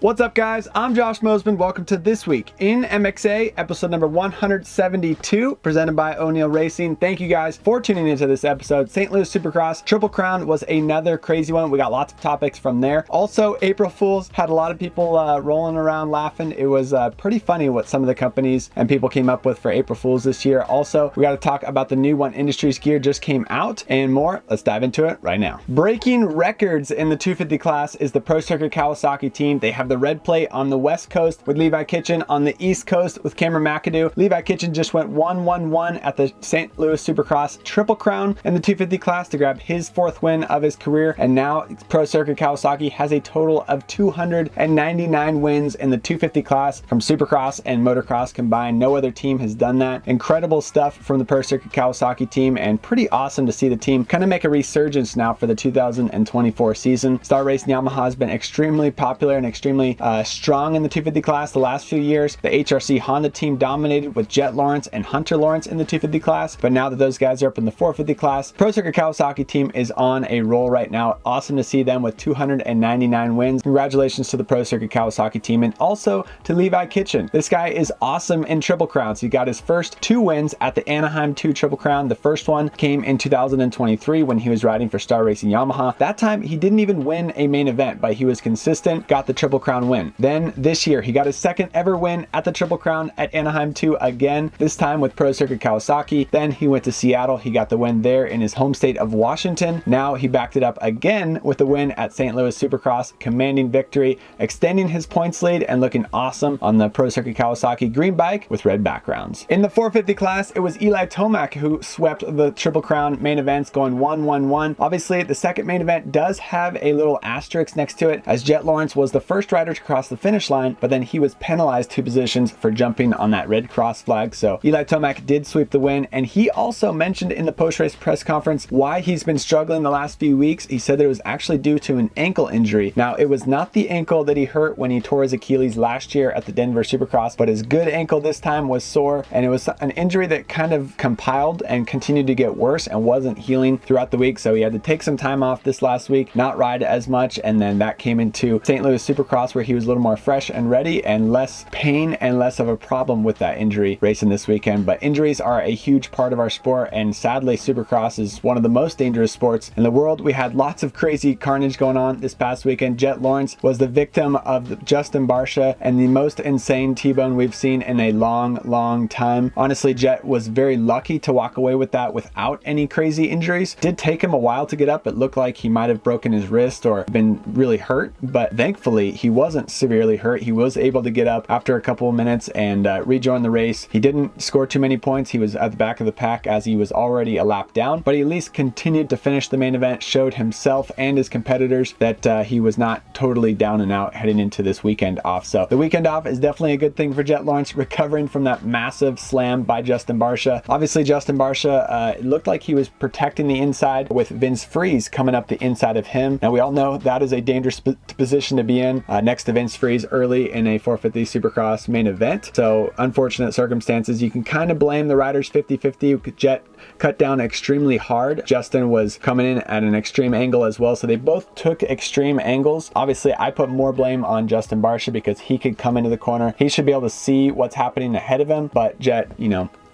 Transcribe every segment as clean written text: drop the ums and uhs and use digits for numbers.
What's up, guys? I'm Josh Mosiman. Welcome to This Week in MXA, episode number 172, presented by O'Neill Racing. Thank you guys for tuning into this episode. St. Louis Supercross Triple Crown was another crazy one. We got lots of topics from there. Also, April Fools had a lot of people rolling around laughing. It was pretty funny what some of the companies and people came up with for April Fools this year. Also, we got to talk about the new One Industries gear just came out and more. Let's dive into it right now. Breaking records in the 250 class is the Pro Circuit Kawasaki team. They have the red plate on the West Coast with Levi Kitchen, on the East Coast with Cameron McAdoo. Levi Kitchen just went 1-1-1 at the St. Louis Supercross Triple Crown in the 250 class to grab his 4th win of his career, and now Pro Circuit Kawasaki has a total of 299 wins in the 250 class from Supercross and Motocross combined. No other team has done that. Incredible stuff from the Pro Circuit Kawasaki team, and pretty awesome to see the team kind of make a resurgence now for the 2024 season. Star Racing Yamaha has been extremely popular and extremely strong in the 250 class the last few years. The HRC Honda team dominated with Jett Lawrence and Hunter Lawrence in the 250 class, but now that those guys are up in the 450 class, Pro Circuit Kawasaki team is on a roll right now. Awesome to see them with 299 wins. Congratulations to the Pro Circuit Kawasaki team, and also to Levi Kitchen. This guy is awesome in Triple Crowns. He got his first 2 wins at the Anaheim 2 Triple Crown. The first one came in 2023 when he was riding for Star Racing Yamaha. That time he didn't even win a main event, but he was consistent, got the Triple Crown win. Then this year he got his 2nd ever win at the Triple Crown at Anaheim 2 again, this time with Pro Circuit Kawasaki. Then he went to Seattle. He got the win there in his home state of Washington. Now he backed it up again with the win at St. Louis Supercross, commanding victory, extending his points lead and looking awesome on the Pro Circuit Kawasaki green bike with red backgrounds. In the 450 class, it was Eli Tomac who swept the Triple Crown main events, going 1-1-1. Obviously, the second main event does have a little asterisk next to it, as Jett Lawrence was the first rider to cross the finish line, but then he was penalized 2 positions for jumping on that red cross flag. So Eli Tomac did sweep the win, and he also mentioned in the post-race press conference why he's been struggling the last few weeks. He said that it was actually due to an ankle injury. Now, it was not the ankle that he hurt when he tore his Achilles last year at the Denver Supercross, but his good ankle this time was sore, and it was an injury that kind of compiled and continued to get worse and wasn't healing throughout the week. So he had to take some time off this last week, not ride as much, and then that came into St. Louis Supercross where he was a little more fresh and ready and less pain and less of a problem with that injury racing this weekend. But injuries are a huge part of our sport, and sadly Supercross is one of the most dangerous sports in the world. We had lots of crazy carnage going on this past weekend. Jett Lawrence was the victim of Justin Barcia and the most insane T-bone we've seen in a long time. Honestly, Jett was very lucky to walk away with that without any crazy injuries. Did take him a while to get up. It looked like he might have broken his wrist or been really hurt, but thankfully he wasn't severely hurt. He was able to get up after a couple of minutes and rejoin the race. He didn't score too many points. He was at the back of the pack as he was already a lap down, but he at least continued to finish the main event, showed himself and his competitors that he was not totally down and out heading into this weekend off. So the weekend off is definitely a good thing for Jett Lawrence, recovering from that massive slam by Justin Barcia. Obviously, Justin Barcia, it looked like he was protecting the inside with Vince Freeze coming up the inside of him. Now, we all know that is a dangerous position to be in, next to Vince Freeze early in a 450 Supercross main event. So unfortunate circumstances. You can kind of blame the riders 50-50. Jett cut down extremely hard. Justin was coming in at an extreme angle as well. So they both took extreme angles. Obviously, I put more blame on Justin Barcia because he could come into the corner. He should be able to see what's happening ahead of him, but Jett,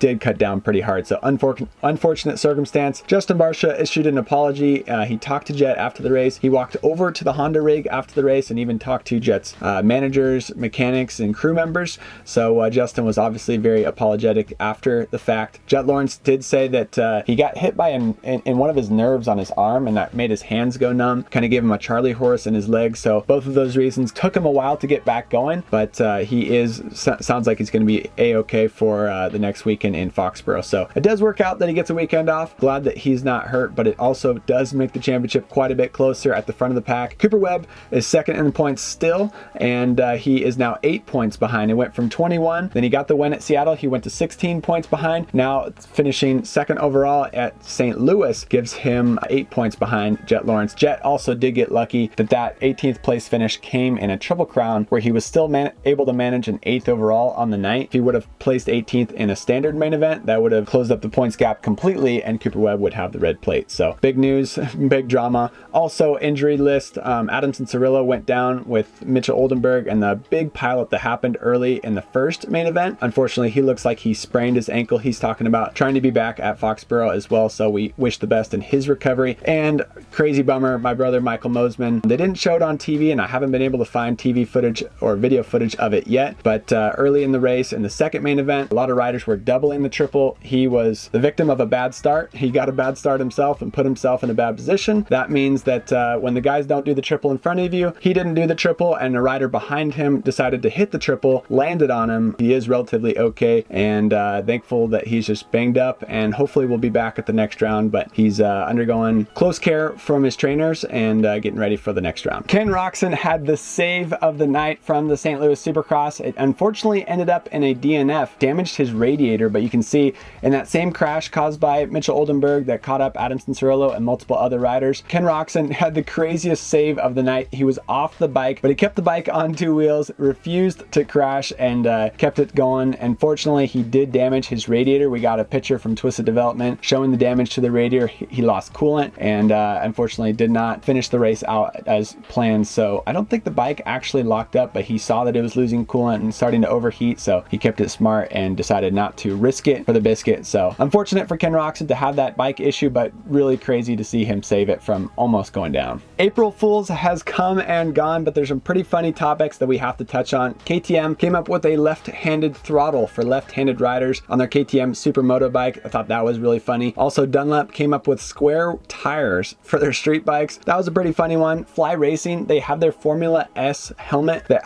did cut down pretty hard. So unfortunate circumstance. Justin Barcia issued an apology. He talked to Jett after the race. He walked over to the Honda rig after the race and even talked to Jett's managers, mechanics, and crew members. So Justin was obviously very apologetic after the fact. Jett Lawrence did say that he got hit by in one of his nerves on his arm, and that made his hands go numb, kind of gave him a Charlie horse in his legs. So both of those reasons took him a while to get back going, but sounds like he's going to be a-okay for the next weekend in Foxborough. So it does work out that he gets a weekend off. Glad that he's not hurt, but it also does make the championship quite a bit closer at the front of the pack. Cooper Webb is second in the points still, and he is now 8 points behind. He went from 21, then he got the win at Seattle. He went to 16 points behind. Now finishing second overall at St. Louis gives him 8 points behind Jett Lawrence. Jett also did get lucky that 18th place finish came in a Triple Crown where he was still able to manage an 8th overall on the night. If he would have placed 18th in a standard main event, that would have closed up the points gap completely and Cooper Webb would have the red plate. So big news, big drama. Also injury list, Adamson Cirillo went down with Mitchell Oldenburg and the big pileup that happened early in the first main event. Unfortunately, he looks like he sprained his ankle. He's talking about trying to be back at Foxborough as well, so we wish the best in his recovery. And crazy bummer, my brother Michael Mosiman, they didn't show it on TV and I haven't been able to find TV footage or video footage of it yet, but early in the race in the second main event, a lot of riders were doubling the triple. He was the victim of a bad start. He got a bad start himself and put himself in a bad position. That means that when the guys don't do the triple in front of you, he didn't do the triple and a rider behind him decided to hit the triple, landed on him. He is relatively okay, and thankful that he's just banged up and hopefully will be back at the next round, but he's undergoing close care from his trainers and getting ready for the next round. Ken Roczen had the save of the night from the St. Louis Supercross. It unfortunately ended up in a DNF, damaged his radiator, but you can see in that same crash caused by Mitchell Oldenburg that caught up Adamson Cirillo and multiple other riders, Ken Roczen had the craziest save of the night. He was off the bike, but he kept the bike on two wheels, refused to crash, and kept it going. Unfortunately, he did damage his radiator. We got a picture from Twisted Development showing the damage to the radiator. He lost coolant and unfortunately did not finish the race out as planned. So I don't think the bike actually locked up, but he saw that it was losing coolant and starting to overheat, so he kept it smart and decided not to risk it for the biscuit. So unfortunate for Ken Roczen to have that bike issue, but really crazy to see him save it from almost going down. April Fools has come and gone, but there's some pretty funny topics that we have to touch on. KTM came up with a left-handed throttle for left-handed riders on their KTM Supermoto bike. I thought that was really funny. Also, Dunlop came up with square tires for their street bikes. That was a pretty funny one. Fly Racing, they have their Formula S helmet that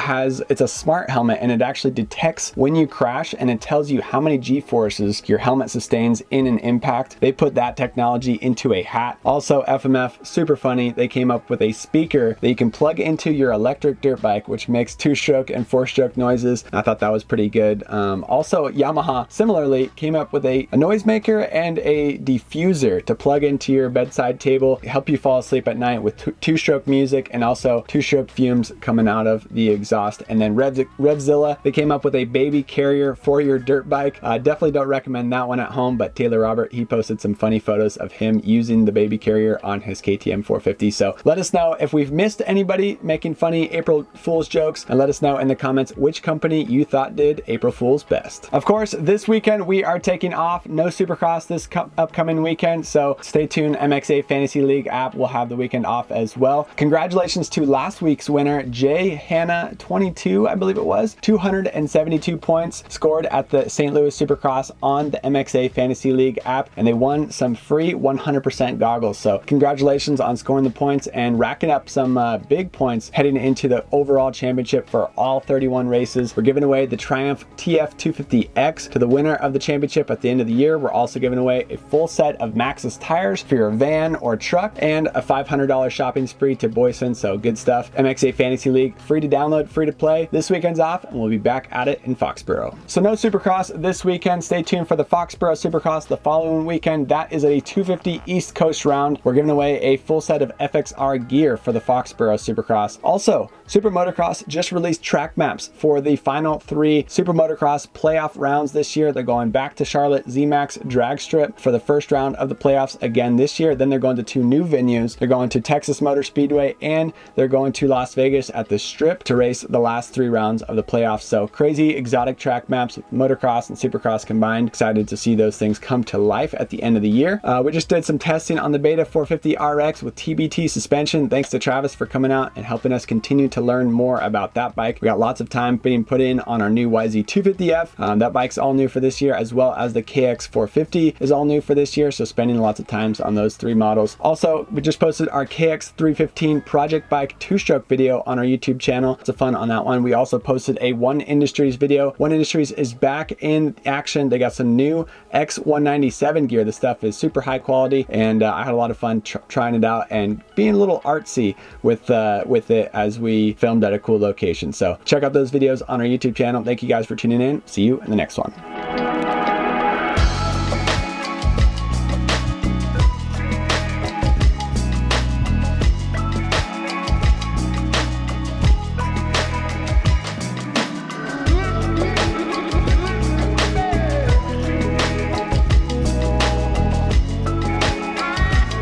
it's a smart helmet and it actually detects when you crash and it tells you how many G-forces your helmet sustains in an impact. They put that technology into a hat. Also, FMF, super funny. They came up with a speaker that you can plug into your electric dirt bike, which makes 2-stroke and 4-stroke noises. I thought that was pretty good. Also, Yamaha similarly came up with a noisemaker and a diffuser to plug into your bedside table, help you fall asleep at night with 2-stroke music and also 2-stroke fumes coming out of the exhaust. And then Revzilla, they came up with a baby carrier for your dirt bike. Definitely don't recommend that one at home, but Taylor Robert, he posted some funny photos of him using the baby carrier on his KTM 450. So let us know if we've missed anybody making funny April Fool's jokes, and let us know in the comments which company you thought did April Fool's best. Of course, this weekend we are taking off. No Supercross this upcoming weekend, so stay tuned. MXA Fantasy League app will have the weekend off as well. Congratulations to last week's winner, Jay Hanna 22, I believe it was. 272 points scored at the St. Louis Supercross on the MXA Fantasy League app, and they won some free 100% goggles. So congratulations on scoring the points and racking up some big points heading into the overall championship for all 31 races. We're giving away the Triumph TF250X to the winner of the championship at the end of the year. We're also giving away a full set of Maxxis tires for your van or truck and a $500 shopping spree to Boyson. So good stuff. MXA Fantasy League, free to download, free to play. This weekend's off and we'll be back at it in Foxborough. So no Supercross this weekend. Stay tuned for the Foxborough Supercross the following weekend. That is a 250 East Coast round. We're giving away a full set of FXR gear for the Foxborough Supercross. Also, SuperMotocross just released track maps for the final 3 SuperMotocross playoff rounds this year. They're going back to Charlotte ZMAX drag strip for the first round of the playoffs again this year. Then they're going to 2 new venues. They're going to Texas Motor Speedway and they're going to Las Vegas at the Strip to race the last 3 rounds of the playoffs. So crazy exotic track maps with motocross and supercross combined. Excited to see those things come to life at the end of the year. We just did some testing on the Beta 450 RX with TBT suspension. Thanks to Travis for coming out and helping us continue to learn more about that bike. We got lots of time being put in on our new YZ250F. That bike's all new for this year, as well as the KX450 is all new for this year. So spending lots of times on those 3 models. Also, we just posted our KX315 project bike 2-stroke video on our YouTube channel. It's a fun on that one. We also posted a One Industries video. One Industries is back in action. They got some new X197 gear. The stuff is super high quality, and I had a lot of fun trying it out and being a little artsy with it as we filmed at a cool location. So check out those videos on our YouTube channel. Thank you guys for tuning in. See you in the next one.